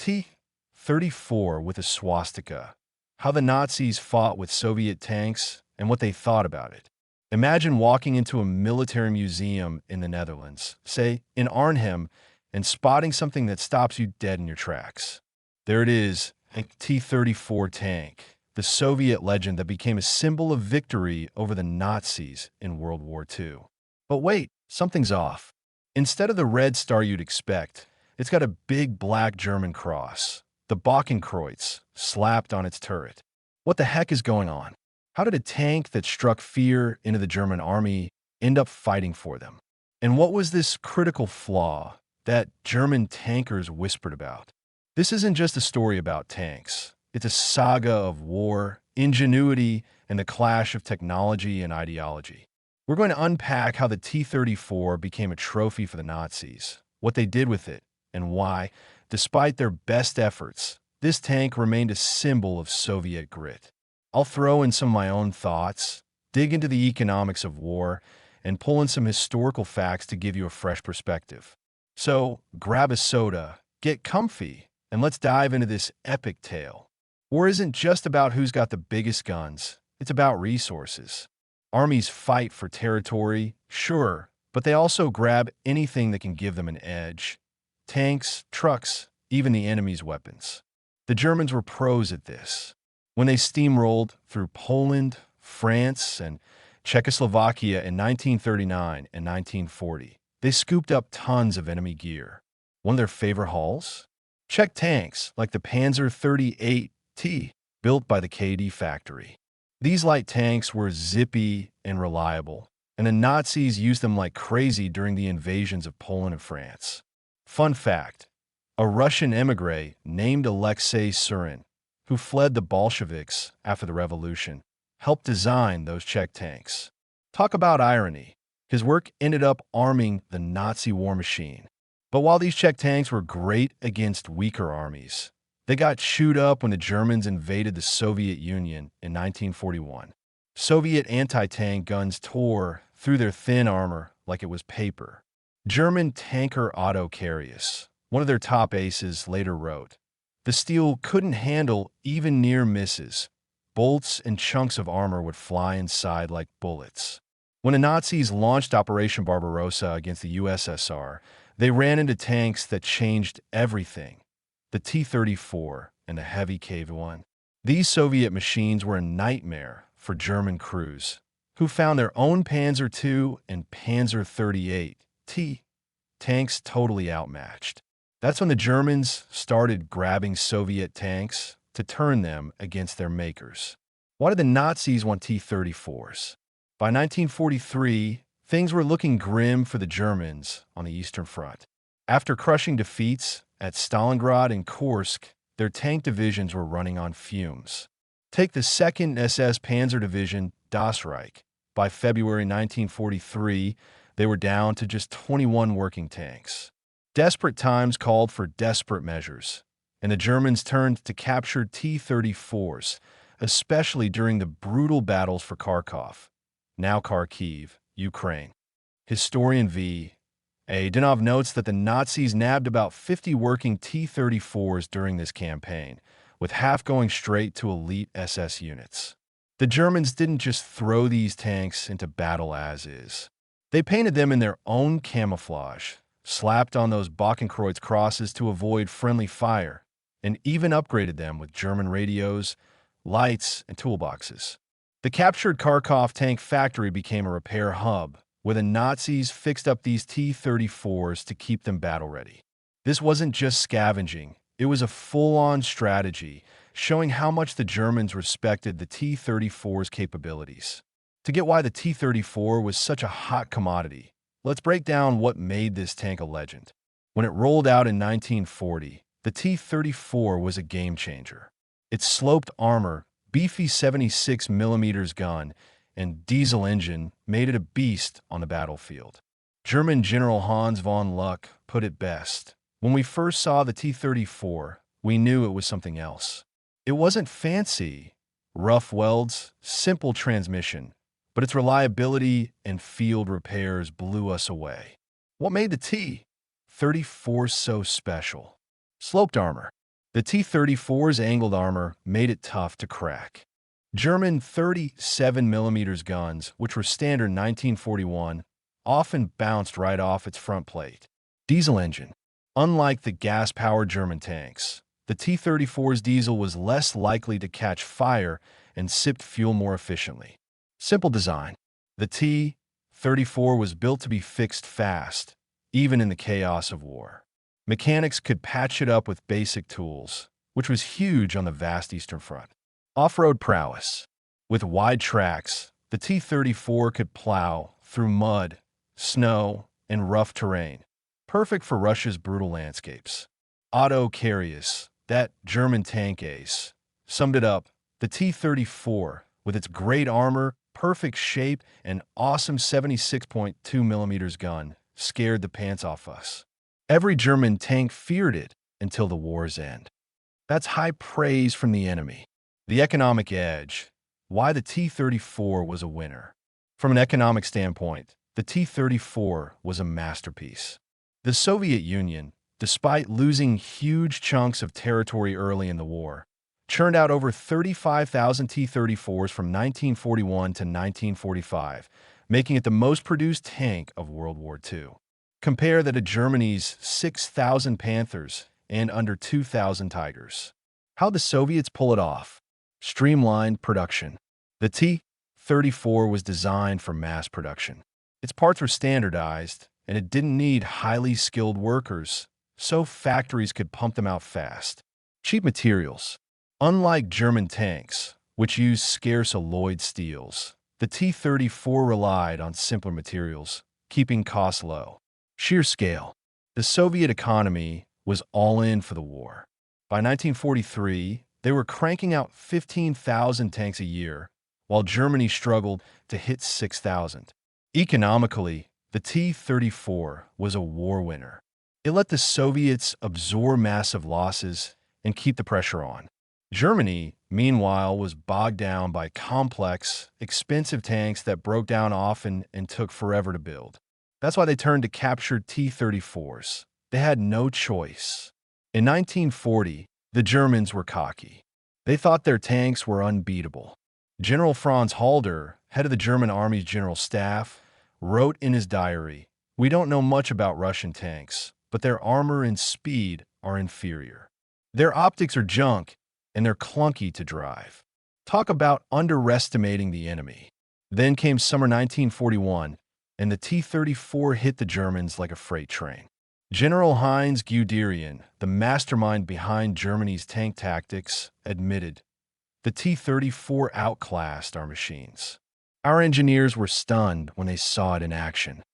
T-34 with a swastika. How the Nazis fought with Soviet tanks and what they thought about it. Imagine walking into a military museum in the Netherlands, say in Arnhem, and spotting something that stops you dead in your tracks. There it is, a T-34 tank, the Soviet legend that became a symbol of victory over the Nazis in World War II. But wait, something's off. Instead of the red star you'd expect, it's got a big black German cross, the Bockenkreuz, slapped on its turret. What the heck is going on? How did a tank that struck fear into the German army end up fighting for them? And what was this critical flaw that German tankers whispered about? This isn't just a story about tanks. It's a saga of war, ingenuity, and the clash of technology and ideology. We're going to unpack how the T-34 became a trophy for the Nazis, what they did with it, and why, despite their best efforts, this tank remained a symbol of Soviet grit. I'll throw in some of my own thoughts, dig into the economics of war, and pull in some historical facts to give you a fresh perspective. So, grab a soda, get comfy, and let's dive into this epic tale. War isn't just about who's got the biggest guns, it's about resources. Armies fight for territory, sure, but they also grab anything that can give them an edge. Tanks, trucks, even the enemy's weapons. The Germans were pros at this. When they steamrolled through Poland, France, and Czechoslovakia in 1939 and 1940, they scooped up tons of enemy gear. One of their favorite hauls? Czech tanks like the Panzer 38T, built by the KD factory. These light tanks were zippy and reliable, and the Nazis used them like crazy during the invasions of Poland and France. Fun fact, a Russian émigré named Alexei Surin, who fled the Bolsheviks after the revolution, helped design those Czech tanks. Talk about irony. His work ended up arming the Nazi war machine. But while these Czech tanks were great against weaker armies, they got chewed up when the Germans invaded the Soviet Union in 1941. Soviet anti-tank guns tore through their thin armor like it was paper. German tanker Otto Carius, one of their top aces, later wrote, "The steel couldn't handle even near misses. Bolts and chunks of armor would fly inside like bullets." When the Nazis launched Operation Barbarossa against the USSR, they ran into tanks that changed everything. The T-34 and the heavy K-1. These Soviet machines were a nightmare for German crews, who found their own Panzer II and Panzer 38T tanks totally outmatched. That's when the Germans started grabbing Soviet tanks to turn them against their makers. Why did the Nazis want T-34s? By 1943, things were looking grim for the Germans on the Eastern Front. After crushing defeats at Stalingrad and Kursk, their tank divisions were running on fumes. Take the 2nd SS Panzer Division, Das Reich. By February 1943, they were down to just 21 working tanks. Desperate times called for desperate measures, and the Germans turned to capture T-34s, especially during the brutal battles for Kharkov, now Kharkiv, Ukraine. Historian V.A. Dinov notes that the Nazis nabbed about 50 working T-34s during this campaign, with half going straight to elite SS units. The Germans didn't just throw these tanks into battle as is. They painted them in their own camouflage, slapped on those Bockenkreuz crosses to avoid friendly fire, and even upgraded them with German radios, lights, and toolboxes. The captured Kharkov tank factory became a repair hub, where the Nazis fixed up these T-34s to keep them battle-ready. This wasn't just scavenging, it was a full-on strategy, showing how much the Germans respected the T-34's capabilities. To get why the T-34 was such a hot commodity, let's break down what made this tank a legend. When it rolled out in 1940, the T-34 was a game-changer. Its sloped armor, beefy 76mm gun, and diesel engine made it a beast on the battlefield. German General Hans von Luck put it best. When we first saw the T-34, we knew it was something else. It wasn't fancy, rough welds, simple transmission, but its reliability and field repairs blew us away. What made the T-34 so special? Sloped armor. The T-34's angled armor made it tough to crack. German 37mm guns, which were standard in 1941, often bounced right off its front plate. Diesel engine. Unlike the gas-powered German tanks, the T-34's diesel was less likely to catch fire and sipped fuel more efficiently. Simple design. The T-34 was built to be fixed fast, even in the chaos of war. Mechanics could patch it up with basic tools, which was huge on the vast Eastern Front. Off-road prowess. With wide tracks, the T-34 could plow through mud, snow, and rough terrain, perfect for Russia's brutal landscapes. Otto Karius, that German tank ace, summed it up. The T-34, with its great armor, perfect shape, and awesome 76.2mm gun, scared the pants off us. Every German tank feared it until the war's end. That's high praise from the enemy. The economic edge. Why the T-34 was a winner. From an economic standpoint, the T-34 was a masterpiece. The Soviet Union, despite losing huge chunks of territory early in the war, churned out over 35,000 T-34s from 1941 to 1945, making it the most produced tank of World War II. Compare that to Germany's 6,000 Panthers and under 2,000 Tigers. How the Soviets pull it off? Streamlined production. The T-34 was designed for mass production. Its parts were standardized, and it didn't need highly skilled workers, so factories could pump them out fast. Cheap materials. Unlike German tanks, which used scarce alloyed steels, the T-34 relied on simpler materials, keeping costs low. Sheer scale. The Soviet economy was all in for the war. By 1943, they were cranking out 15,000 tanks a year, while Germany struggled to hit 6,000. Economically, the T-34 was a war winner. It let the Soviets absorb massive losses and keep the pressure on. Germany, meanwhile, was bogged down by complex, expensive tanks that broke down often and took forever to build. That's why they turned to captured T-34s. They had no choice. In 1940, the Germans were cocky. They thought their tanks were unbeatable. General Franz Halder, head of the German Army's General Staff, wrote in his diary, "We don't know much about Russian tanks, but their armor and speed are inferior. Their optics are junk, and they're clunky to drive." Talk about underestimating the enemy. Then came summer 1941, and the T-34 hit the Germans like a freight train. General Heinz Guderian, the mastermind behind Germany's tank tactics, admitted, "The T-34 outclassed our machines. Our engineers were stunned when they saw it in action."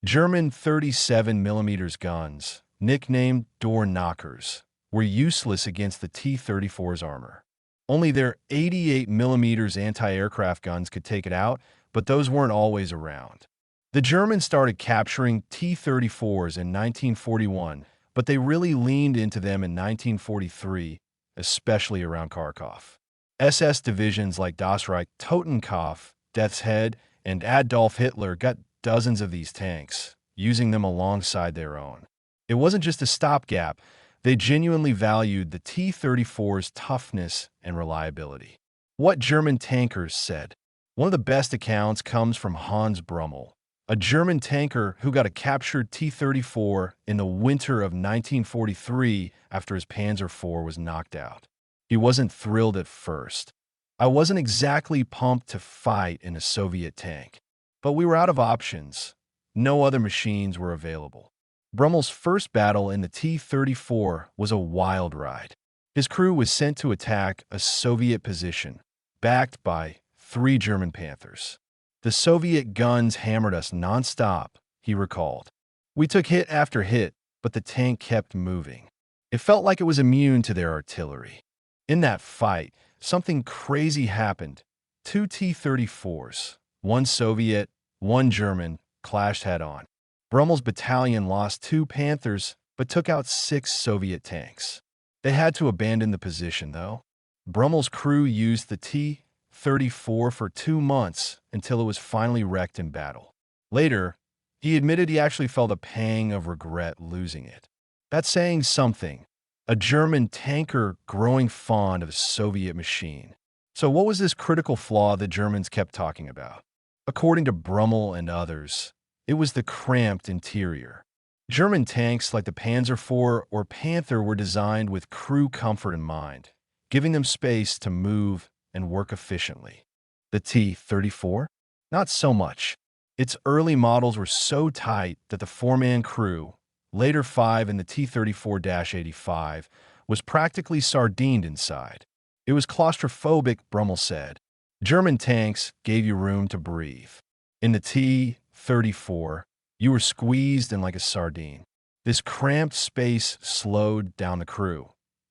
German 37mm guns, nicknamed door knockers, were useless against the T-34's armor. Only their 88mm anti-aircraft guns could take it out, but those weren't always around. The Germans started capturing T-34s in 1941, but they really leaned into them in 1943, especially around Kharkov. SS divisions like Das Reich Totenkopf, Death's Head, and Adolf Hitler got dozens of these tanks, using them alongside their own. It wasn't just a stopgap. They genuinely valued the T-34's toughness and reliability. What German tankers said. One of the best accounts comes from Hans Brummel, a German tanker who got a captured T-34 in the winter of 1943 after his Panzer IV was knocked out. He wasn't thrilled at first. "I wasn't exactly pumped to fight in a Soviet tank, but we were out of options. No other machines were available." Brummel's first battle in the T-34 was a wild ride. His crew was sent to attack a Soviet position, backed by 3 German Panthers. "The Soviet guns hammered us nonstop," he recalled. "We took hit after hit, but the tank kept moving. It felt like it was immune to their artillery." In that fight, something crazy happened. 2 T-34s, 1 Soviet, 1 German, clashed head-on. Brummel's battalion lost 2 Panthers, but took out 6 Soviet tanks. They had to abandon the position, though. Brummel's crew used the T-34 for 2 months until it was finally wrecked in battle. Later, he admitted he actually felt a pang of regret losing it. That's saying something. a German tanker growing fond of a Soviet machine. So what was this critical flaw the Germans kept talking about? According to Brummel and others, it was the cramped interior. German tanks like the Panzer IV or Panther were designed with crew comfort in mind, giving them space to move and work efficiently. The T-34? Not so much. Its early models were so tight that the four-man crew, later five in the T-34-85, was practically sardined inside. It was claustrophobic, Brummel said. German tanks gave you room to breathe. In the T-34, you were squeezed in like a sardine. This cramped space slowed down the crew.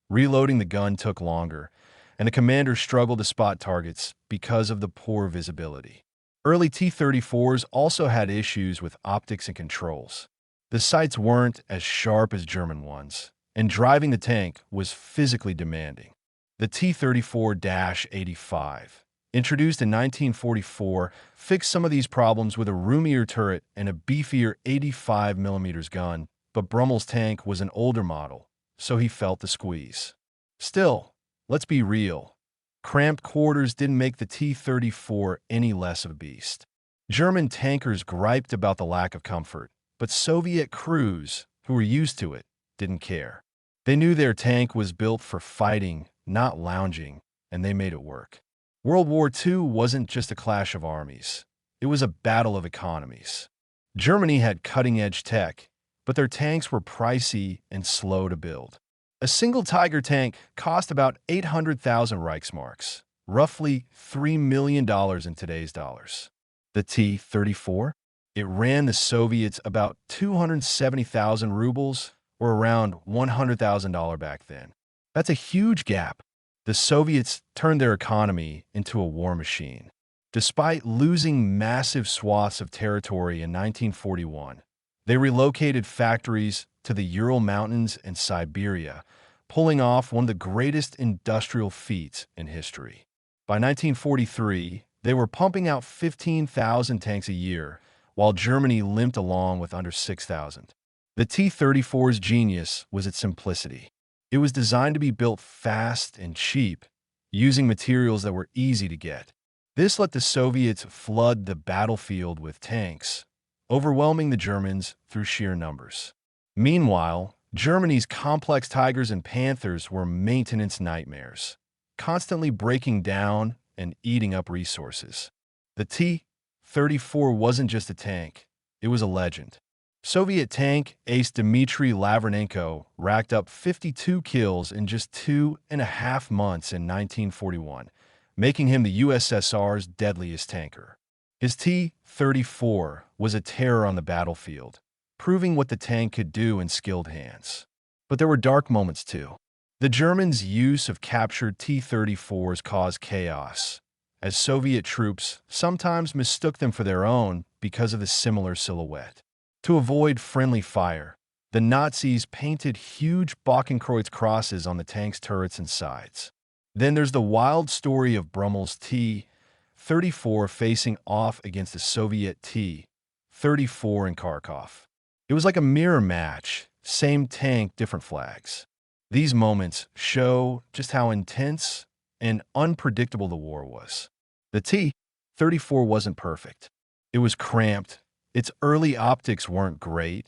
Reloading the gun took longer, and the commander struggled to spot targets because of the poor visibility. Early T-34s also had issues with optics and controls. The sights weren't as sharp as German ones, and driving the tank was physically demanding. The T-34-85, introduced in 1944, fixed some of these problems with a roomier turret and a beefier 85mm gun, but Brummel's tank was an older model, so he felt the squeeze. Still, let's be real. Cramped quarters didn't make the T-34 any less of a beast. German tankers griped about the lack of comfort, but Soviet crews, who were used to it, didn't care. They knew their tank was built for fighting, not lounging, and they made it work. World War II wasn't just a clash of armies. It was a battle of economies. Germany had cutting-edge tech, but their tanks were pricey and slow to build. A single Tiger tank cost about 800,000 Reichsmarks, roughly $3 million in today's dollars. The T-34? It ran the Soviets about 270,000 rubles, or around $100,000 back then. That's a huge gap. The Soviets turned their economy into a war machine. Despite losing massive swaths of territory in 1941, they relocated factories to the Ural Mountains and Siberia, pulling off one of the greatest industrial feats in history. By 1943, they were pumping out 15,000 tanks a year, while Germany limped along with under 6,000. The T-34's genius was its simplicity. It was designed to be built fast and cheap, using materials that were easy to get. This let the Soviets flood the battlefield with tanks, overwhelming the Germans through sheer numbers. Meanwhile, Germany's complex Tigers and Panthers were maintenance nightmares, constantly breaking down and eating up resources. The T-34 wasn't just a tank, it was a legend. Soviet tank ace Dmitry Lavrenenko racked up 52 kills in just 2.5 months in 1941, making him the USSR's deadliest tanker. His T-34 was a terror on the battlefield, proving what the tank could do in skilled hands. But there were dark moments too. The Germans' use of captured T-34s caused chaos, as Soviet troops sometimes mistook them for their own because of the similar silhouette. To avoid friendly fire, the Nazis painted huge Balkenkreuz crosses on the tank's turrets and sides. Then there's the wild story of Brummel's T-34 facing off against the Soviet T-34 in Kharkov. It was like a mirror match, same tank, different flags. These moments show just how intense and unpredictable the war was. The T-34 wasn't perfect. It was cramped, its early optics weren't great,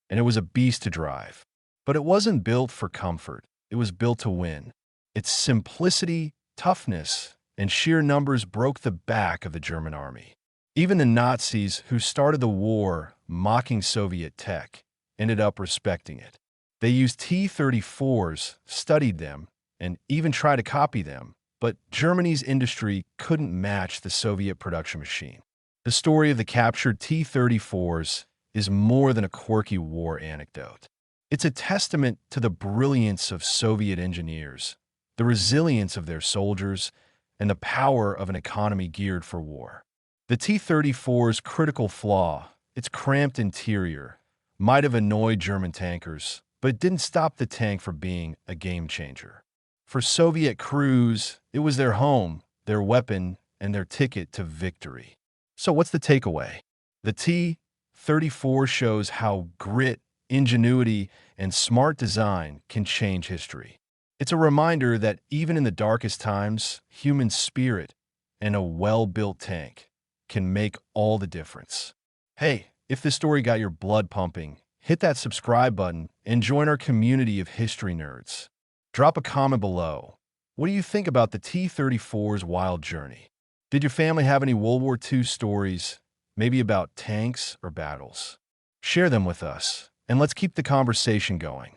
and it was a beast to drive. But it wasn't built for comfort, it was built to win. Its simplicity, toughness, and sheer numbers broke the back of the German army. Even the Nazis, who started the war mocking Soviet tech, ended up respecting it. They used T-34s, studied them, and even tried to copy them, but Germany's industry couldn't match the Soviet production machine. The story of the captured T-34s is more than a quirky war anecdote. It's a testament to the brilliance of Soviet engineers, the resilience of their soldiers, and the power of an economy geared for war. The T-34's critical flaw, its cramped interior, might have annoyed German tankers, but it didn't stop the tank from being a game-changer. For Soviet crews, it was their home, their weapon, and their ticket to victory. So what's the takeaway? The T-34 shows how grit, ingenuity, and smart design can change history. It's a reminder that even in the darkest times, human spirit and a well-built tank can make all the difference. Hey, if this story got your blood pumping, hit that subscribe button and join our community of history nerds. Drop a comment below. What do you think about the T-34's wild journey? Did your family have any World War II stories, maybe about tanks or battles? Share them with us, and let's keep the conversation going.